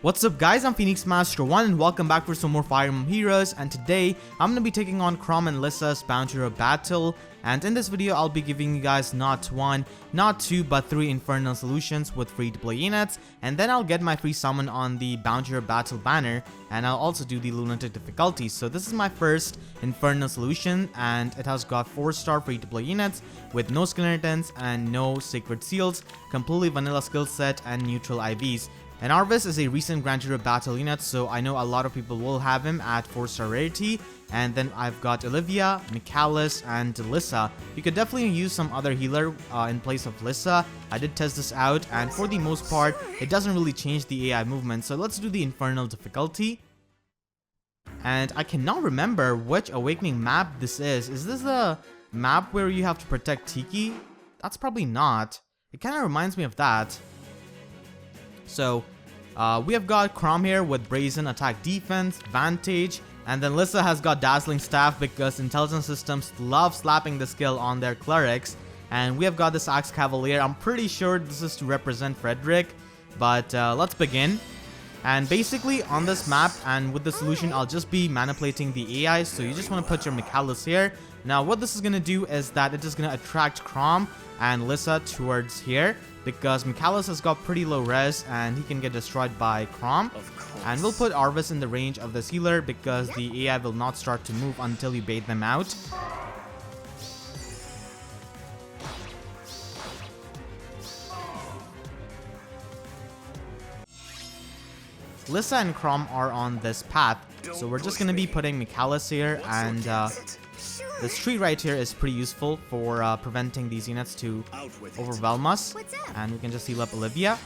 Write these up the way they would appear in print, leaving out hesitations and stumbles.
What's up guys, I'm Phoenix Master 1 and welcome back for some more Fire Emblem Heroes, and today I'm going to be taking on Chrom and Lissa's Bound Hero Battle, and in this video I'll be giving you guys not one, not two, but three Infernal Solutions with free to play units, and then I'll get my free summon on the Bound Hero Battle banner, and I'll also do the Lunatic difficulty. So this is my first Infernal Solution, and it has got 4-star free to play units with no skill inheritance and no sacred seals, completely vanilla skill set and neutral IVs. And Arvis is a recent Grand Hero Battle unit, so I know a lot of people will have him at 4-star rarity. And then I've got Olivia, Michalis, and Lissa. You could definitely use some other healer in place of Lissa. I did test this out, and for the most part, it doesn't really change the AI movement. So let's do the Infernal difficulty. And I cannot remember which Awakening map this is. Is this the map where you have to protect Tiki? That's probably not. It kind of reminds me of that. So, we have got Chrom here with Brazen Attack Defense, Vantage, and then Lissa has got Dazzling Staff because Intelligence Systems love slapping the skill on their clerics. And we have got this Axe Cavalier. I'm pretty sure this is to represent Frederick, but let's begin. And basically on this map and with the solution, I'll just be manipulating the AI, so you just want to put your Michalis here. Now what this is going to do is that it is going to attract Chrom and Lissa towards here, because Michalis has got pretty low res and he can get destroyed by Chrom. And we'll put Arvis in the range of this healer because the AI will not start to move until you bait them out. Lissa and Chrom are on this path, so we're just going to be putting Michalis here, and this tree right here is pretty useful for preventing these units to overwhelm us. And we can just heal up Olivia.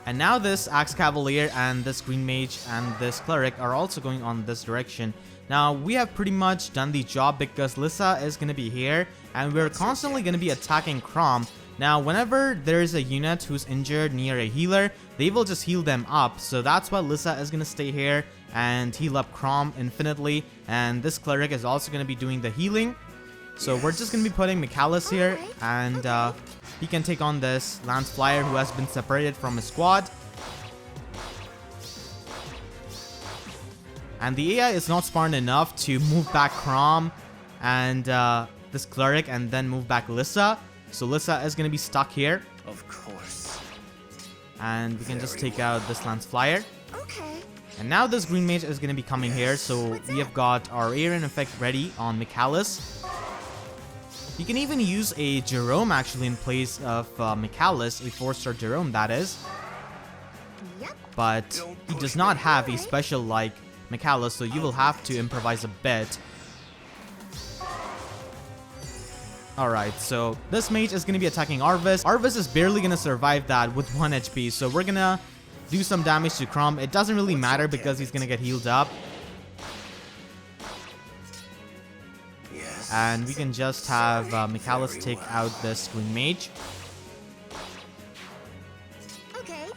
And now this Axe Cavalier and this Green Mage and this Cleric are also going on this direction. Now we have pretty much done the job because Lissa is going to be here and we're constantly going to be attacking Chrom. Now whenever there's a unit who's injured near a healer, they will just heal them up. So that's why Lissa is going to stay here and heal up Chrom infinitely. And this Cleric is also going to be doing the healing. So we're just going to be putting Michalis here, and he can take on this Lance Flyer who has been separated from his squad. And the AI is not smart enough to move back Chrom and this Cleric and then move back Lissa. So Lissa is going to be stuck here. Of course. And we can just take out this Lance Flyer. Okay. And now this Green Mage is going to be coming here. So we have got our Aerial effect ready on Michalis. You can even use a Gerome actually in place of Michalis, a 4-star Gerome that is. But he does not have a special like Michalis, so you will have to improvise a bit. Alright, so this mage is going to be attacking Arvis. Arvis is barely going to survive that with 1 HP, so we're going to do some damage to Chrom. It doesn't really matter because he's going to get healed up. And we can just have Michalis take out this Green Mage. Okay.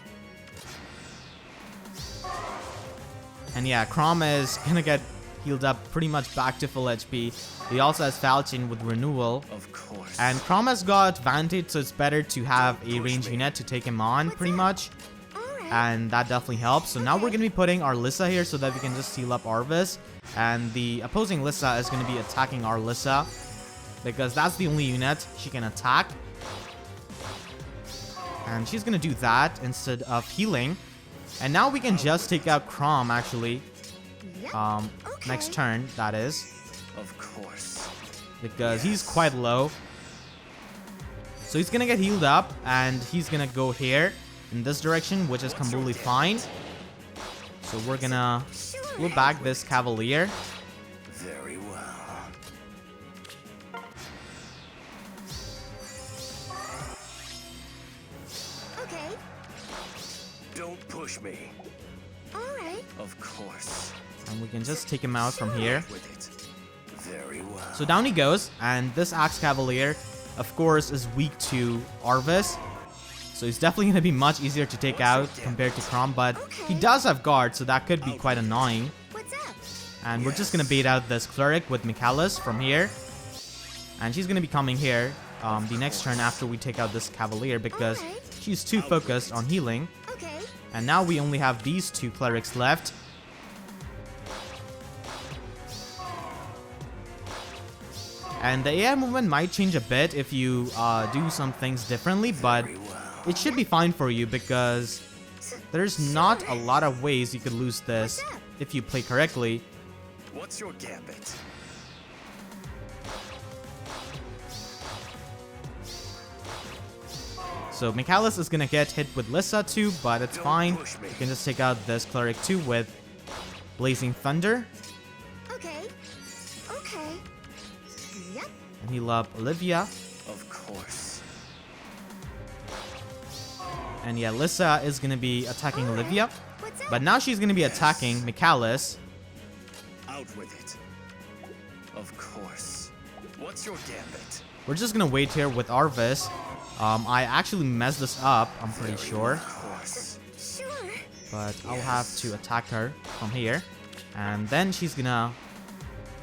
And yeah, Chrom is going to get healed up pretty much back to full HP. He also has Falchion with Renewal. Of course. And Chrom has got Vantage, so it's better to have a range unit to take him on pretty much. And that definitely helps. So now we're going to be putting our Lissa here so that we can just heal up Arvis. And the opposing Lissa is going to be attacking our Lissa, because that's the only unit she can attack. And she's going to do that instead of healing. And now we can just take out Chrom actually. Next turn, that is. Of course. Because he's quite low. So he's going to get healed up and he's going to go here in this direction, which is completely fine. So we're going to pull back this Cavalier. Very well. Okay. Don't push me. All right. Of course. And we can just take him out from here. With it. Very well. So down he goes, and this Axe Cavalier, of course, is weak to Arvis. So he's definitely going to be much easier to take out compared to Chrom, but he does have guard, so that could be quite annoying. And we're just going to bait out this Cleric with Michalis from here. And she's going to be coming here the next turn after we take out this Cavalier, because she's too focused on healing. Okay. And now we only have these two clerics left. And the AI movement might change a bit if you do some things differently, but it should be fine for you because there's not a lot of ways you could lose this if you play correctly. What's your gambit? So Michalis is gonna get hit with Lissa too, but it's fine. You can just take out this cleric too with Blazing Thunder. Okay. Okay. Yep. And heal up Olivia. Of course. And yeah, Lissa is gonna be attacking Olivia. What's up? But now she's gonna be attacking Michalis. Out with it. Of course. What's your gambit? We're just gonna wait here with Arvis. I actually messed this up, I'm pretty sure. Of course. Sure. But I'll have to attack her from here. And then she's gonna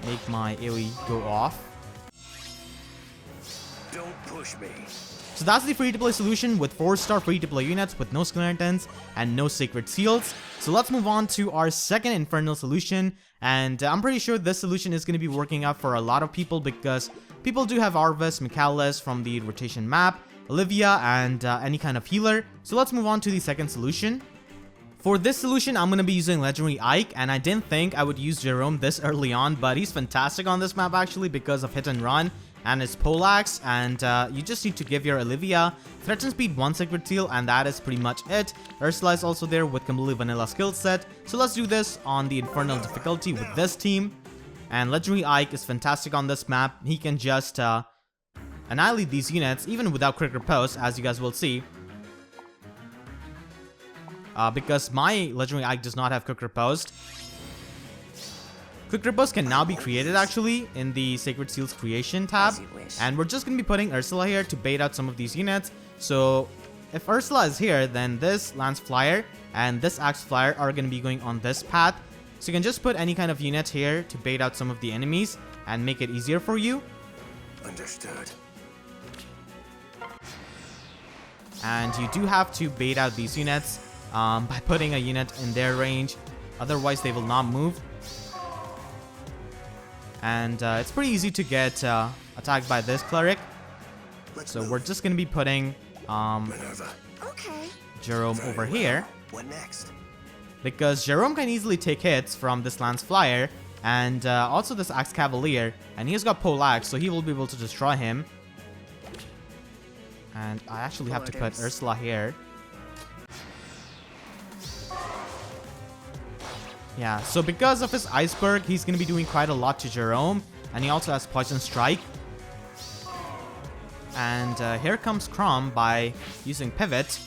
make my AoE go off. Don't push me. So that's the free-to-play solution with 4-star free-to-play units with no skeletons and no sacred seals. So let's move on to our second Infernal Solution. And I'm pretty sure this solution is going to be working out for a lot of people because people do have Arvis, Michalis from the rotation map, Olivia, and any kind of healer. So let's move on to the second solution. For this solution, I'm going to be using Legendary Ike, and I didn't think I would use Gerome this early on, but he's fantastic on this map actually because of hit and run and his poleaxe, and you just need to give your Olivia threaten speed 1 sacred seal, and that is pretty much it. Ursula is also there with completely vanilla skill set, so let's do this on the Infernal difficulty with this team. And Legendary Ike is fantastic on this map. He can just annihilate these units even without quick riposte, as you guys will see. Because my Legendary Ike does not have quick riposte. Quick riposte can now be created actually in the Sacred Seals creation tab, and we're just going to be putting Ursula here to bait out some of these units. So if Ursula is here, then this Lance Flyer and this Axe Flyer are going to be going on this path. So you can just put any kind of unit here to bait out some of the enemies and make it easier for you. Understood. And you do have to bait out these units by putting a unit in their range, otherwise they will not move. And it's pretty easy to get attacked by this cleric. So we're just going to be putting Gerome over here. What next? Because Gerome can easily take hits from this Lance Flyer and also this Axe Cavalier. And he's got poleaxe, so he will be able to destroy him. And I actually have to put Ursula here. Yeah, so because of his iceberg, he's going to be doing quite a lot to Gerome. And he also has Poison Strike. And here comes Chrom by using Pivot.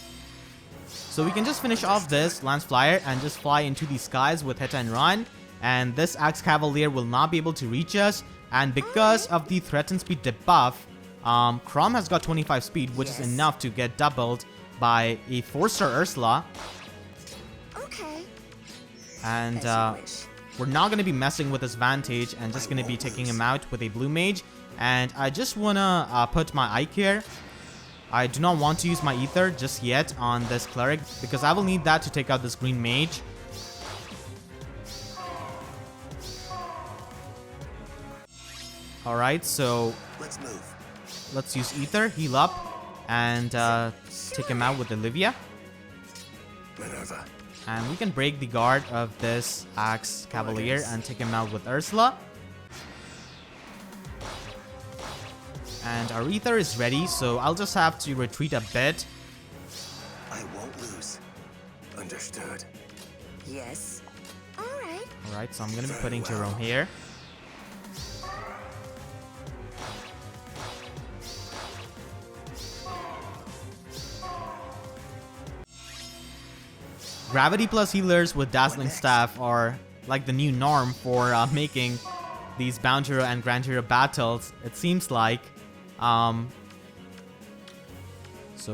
So we can just finish off this Lance Flyer and just fly into the skies with hit and run. And this Axe Cavalier will not be able to reach us. And because of the threaten speed debuff, Chrom has got 25 speed, which is enough to get doubled by a 4-star Ursula. And we're not going to be messing with his Vantage and just going to be taking him out with a Blue Mage. And I just want to put my Ike here. I do not want to use my Ether just yet on this Cleric because I will need that to take out this Green Mage. Alright, so let's use Ether, heal up, and take him out with Olivia. And we can break the guard of this Axe Cavalier and take him out with Ursula. And our Ether is ready, so I'll just have to retreat a bit. I won't lose. Understood. Yes. Alright, so I'm gonna be putting Gerome here. Gravity plus healers with Dazzling Staff are like the new norm for making these Bound Hero and Grand Hero battles, it seems like. So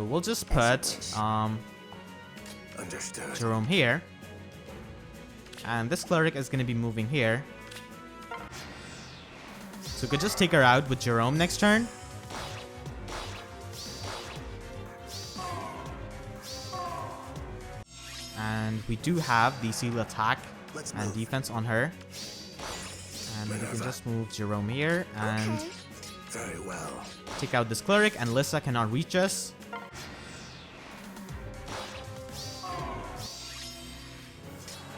we'll just put Gerome here. And this Cleric is going to be moving here. So we could just take her out with Gerome next turn. And we do have the seal attack Let's and move. defense on her. And we can just move Gerome here and Okay. Very well. take out this cleric, and Lissa cannot reach us.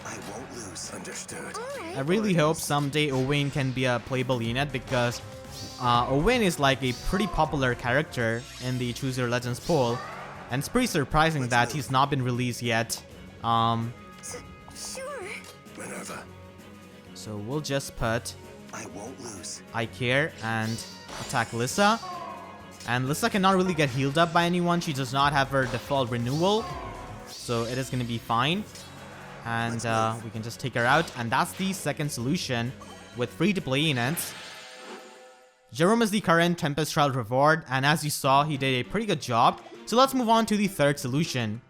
I won't lose. Understood. Alright. I really hope someday Owain can be a playable unit, because Owain is like a pretty popular character in the Choose Your Legends poll, and it's pretty surprising that he's not been released yet. Sure. Minerva, So we'll just put I won't lose. I Care and attack Lissa. And Lissa cannot really get healed up by anyone. She does not have her default renewal, so it is going to be fine. And we can just take her out, and that's the second solution with free-to-play units. Gerome is the current Tempest Trial reward, and as you saw, he did a pretty good job. So let's move on to the third solution.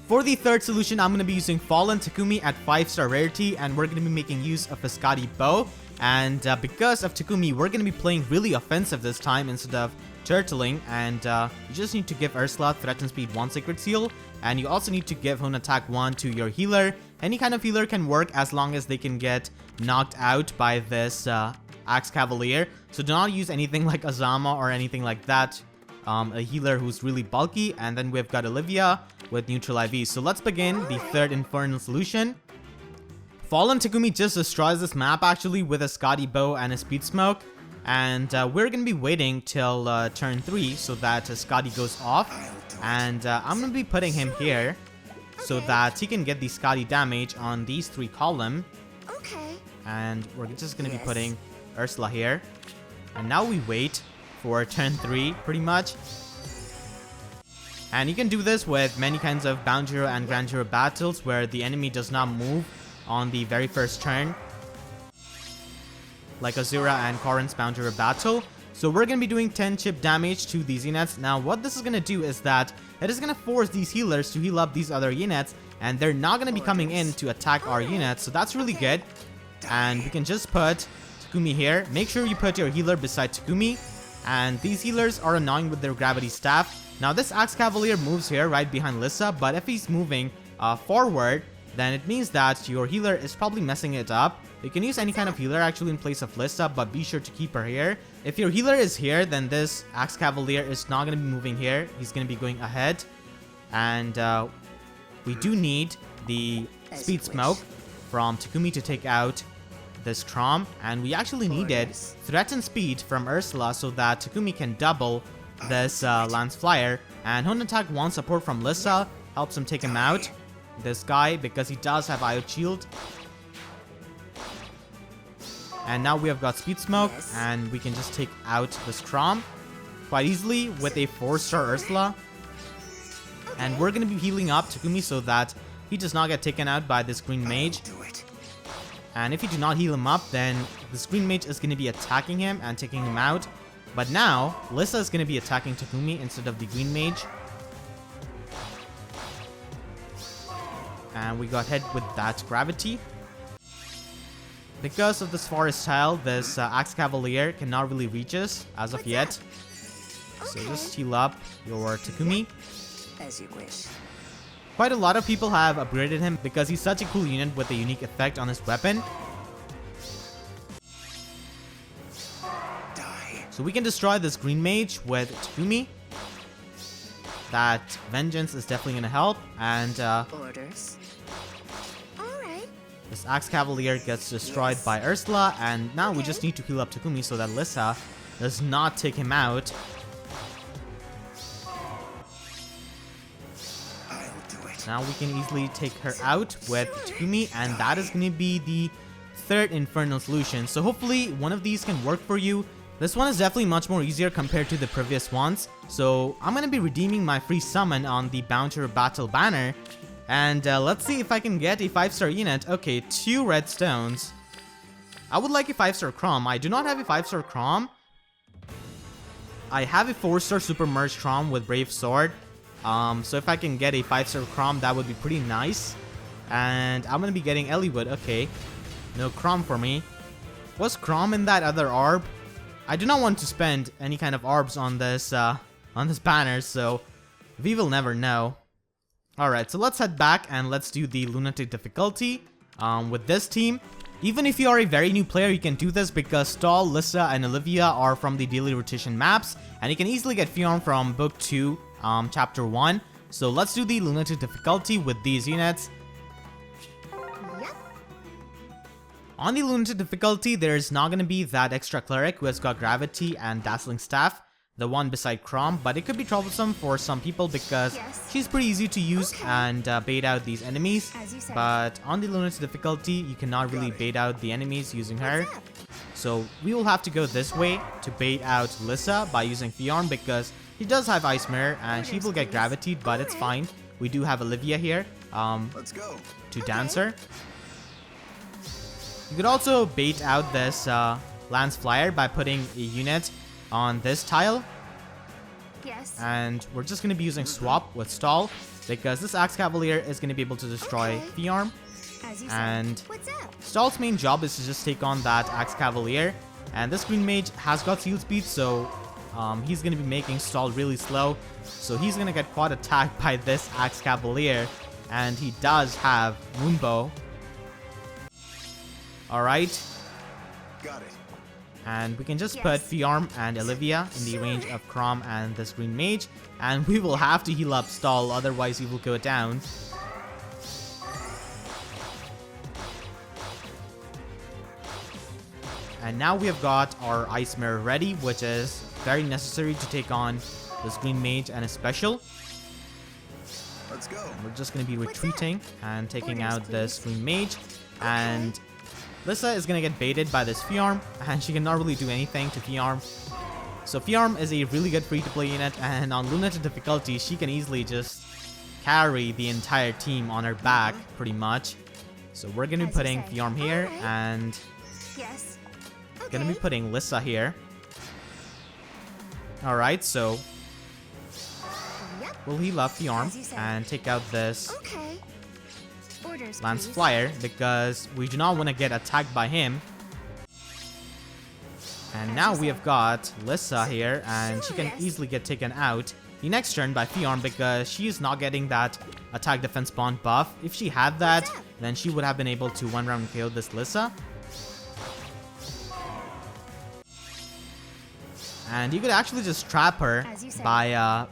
For the third solution, I'm going to be using Fallen Takumi at 5-star rarity, and we're going to be making use of a Skadi bow. And because of Takumi, we're going to be playing really offensive this time instead of turtling. And you just need to give Ursula Threat and Speed 1 Sacred Seal, and you also need to give Hun Attack 1 to your healer. Any kind of healer can work as long as they can get knocked out by this Axe Cavalier. So do not use anything like Azama or anything like that. A healer who's really bulky. And then we've got Olivia with neutral IV. So let's begin the third Infernal Solution. Fallen Takumi just destroys this map actually with a Skadi bow and a speed smoke. And we're going to be waiting till turn 3 so that Skadi goes off. And I'm going to be putting him here so that he can get the Skadi damage on these 3 columns. Okay. And we're just going to be Yes. putting Ursula here. And now we wait for turn 3 pretty much. And you can do this with many kinds of Bound Hero and Grand Hero battles where the enemy does not move on the very first turn, like Azura and Corrin's Bound Hero battle. So we're going to be doing 10 chip damage to these units. Now what this is going to do is that it is going to force these healers to heal up these other units, and they're not going to be coming in to attack our units. So that's really good. And we can just put Takumi here. Make sure you put your healer beside Takumi. And these healers are annoying with their gravity staff. Now this Axe Cavalier moves here right behind Lissa, but if he's moving forward, then it means that your healer is probably messing it up. You can use any kind of healer actually in place of Lissa, but be sure to keep her here. If your healer is here, then this Axe Cavalier is not going to be moving here. He's going to be going ahead. And we do need the Speed Smoke from Takumi to take out this Chrom. And we actually needed Threat and Speed from Ursula so that Takumi can double this Lance Flyer. And Hun Attack 1 support from Lissa helps him take him out. This guy, because he does have IO Shield. And now we have got Speed Smoke, and we can just take out this Chrom quite easily with a 4-star Ursula. And we're going to be healing up Takumi so that he does not get taken out by this Green Mage. And if you do not heal him up, then this Green Mage is going to be attacking him and taking him out. But now, Lissa is going to be attacking Takumi instead of the Green Mage. And we got hit with that gravity. Because of this forest tile, this Axe Cavalier cannot really reach us as of yet. So just heal up your Takumi. As you wish. Quite a lot of people have upgraded him because he's such a cool unit with a unique effect on his weapon. So we can destroy this Green Mage with Takumi. That Vengeance is definitely going to help. And Orders. Alright. this Axe Cavalier gets destroyed by Ursula. And now we just need to heal up Takumi so that Lissa does not take him out. Now we can easily take her out with Takumi, and that is going to be the third Infernal Solution. So hopefully one of these can work for you. This one is definitely much more easier compared to the previous ones. So I'm going to be redeeming my free summon on the Bound Hero Battle banner. And let's see if I can get a 5-star unit. Okay, 2 red stones. I would like a 5-star Chrom. I do not have a 5-star Chrom. I have a 4-star Super Merge Chrom with Brave Sword. So if I can get a 5-star Chrom, that would be pretty nice. And I'm gonna be getting Elliewood. Okay, no Chrom for me. Was Chrom in that other orb? I do not want to spend any kind of orbs on this banner, so we will never know. Alright, so let's head back and let's do the Lunatic difficulty with this team. Even if you are a very new player, you can do this because Stahl, Lissa, and Olivia are from the daily rotation maps, and you can easily get Fjorm from book 2, chapter 1. So let's do the Lunatic difficulty with these units. Yep. On the Lunatic difficulty, there's not going to be that extra cleric who has got Gravity and Dazzling Staff, the one beside Chrom, but it could be troublesome for some people because she's pretty easy to use and bait out these enemies. As you said. But on the Lunatic difficulty, you cannot really bait out the enemies using her. What's up? So we will have to go this way to bait out Lissa by using Fjorm because he does have Ice Mirror and she will get Gravity, but it's fine. We do have Olivia here Let's go. to dance her. You could also bait out this Lance Flyer by putting a unit on this tile, Yes. and we're just going to be using swap with Stahl because this Axe Cavalier is going to be able to destroy Okay. Fjorm, As you said. and What's up? Stahl's main job is to just take on that Axe Cavalier, and this Green Mage has got Seal Speed, so he's going to be making Stahl really slow, so he's going to get quite attacked by this Axe Cavalier, and he does have Moonbow. Alright, Got it. and we can just Yes. put Fjorm and Olivia in the range of Chrom and this Green Mage, and we will have to heal up Stahl, otherwise he will go down. And now we have got our Ice Mirror ready, which is very necessary to take on this Green Mage and his special. Let's go. We're just going to be What's that? retreating and taking Orders, out this please. Green Mage, and Lissa is going to get baited by this Fjorm, and she cannot really do anything to Fjorm. So Fjorm is a really good free-to-play unit, and on Lunatic difficulty, she can easily just carry the entire team on her back, pretty much. So we're going to be As you putting say. Fjorm here, Alright. and Yes. going to be putting Lissa here. Alright, so Yep. we'll heal up Fjorm As you say. and take out this Okay. Orders, Lance please. Flyer because we do not want to get attacked by him. And now we have got Lissa here, and she can Yes. easily get taken out the next turn by Fjorm because she is not getting that attack defense bond buff. If she had that, What's up? then she would have been able to one round KO this Lissa. And you could actually just trap her As you said. by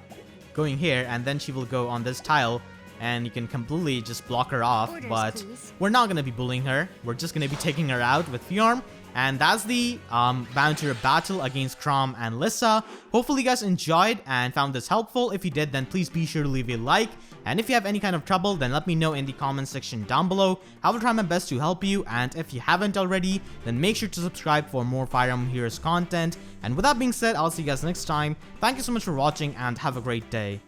going here, and then she will go on this tile, and you can completely just block her off. Orders, But please. we're not going to be bullying her. We're just going to be taking her out with Fjorm. And that's the Bound Hero Battle against Chrom and Lissa. Hopefully you guys enjoyed and found this helpful. If you did, then please be sure to leave a like. And if you have any kind of trouble, then let me know in the comment section down below. I will try my best to help you. And if you haven't already, then make sure to subscribe for more Fire Emblem Heroes content. And with that being said, I'll see you guys next time. Thank you so much for watching and have a great day.